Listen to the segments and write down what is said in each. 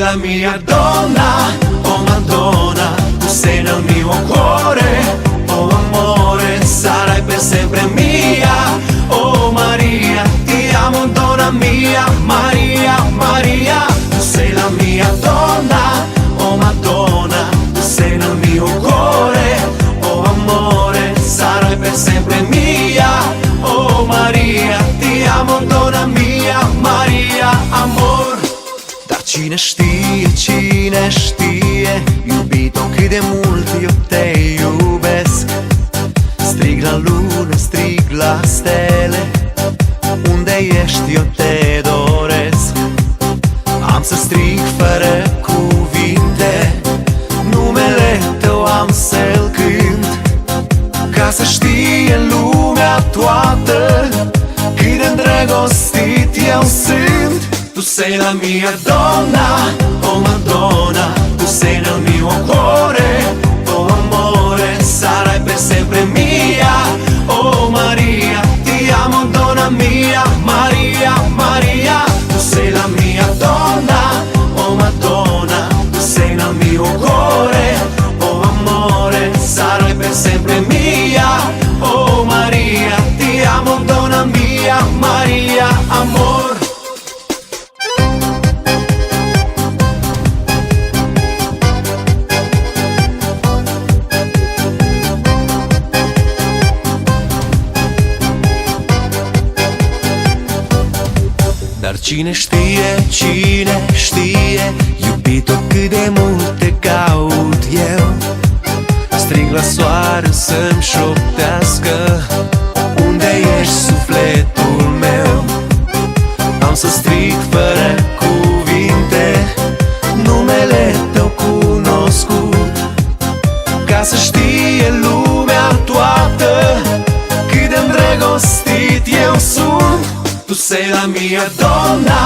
la mia donna, oh Madonna, tu sei nel mio cuore, oh amore, sarai per sempre mia, oh Maria, ti amo donna mia, Maria, Maria, tu sei la mia donna, oh Madonna, tu sei nel mio cuore, oh amore, sarai per sempre mia, oh Maria, ti amo donna mia, Maria, amor. Dar cine știe, iubito, cât de mult eu te iubesc. Strig la lună, strig la stele, unde ești eu te doresc. Am să strig fără cuvinte, numele tău am să-l cânt, ca să știe lumea toată cât de îndrăgostit eu sunt. Tu sei la mia donna, oh Madonna, tu sei nel mio cuore, oh amore, sarai per sempre mia, oh Maria, ti amo donna mia, Maria, Maria, tu sei la mia donna, oh Madonna, tu sei nel mio cuore, oh amore, sarai per sempre mia, oh Maria, ti amo donna mia, Maria, amor. Dar cine știe, iubito, cât de mult te caut eu. Strig la soare să-mi șoptească, unde ești sufletul meu. Am să strig fără cuvinte, numele tău cunoscut, ca să știe lumea toată cât de îndrăgostit eu sunt. Tu sei la mia donna,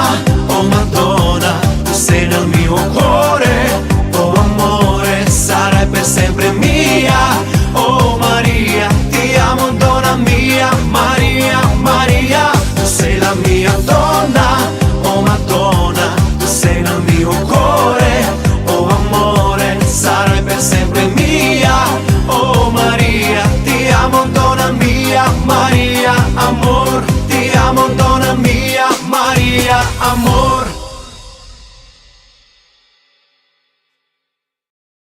oh Madonna, tu sei nel mio cuore.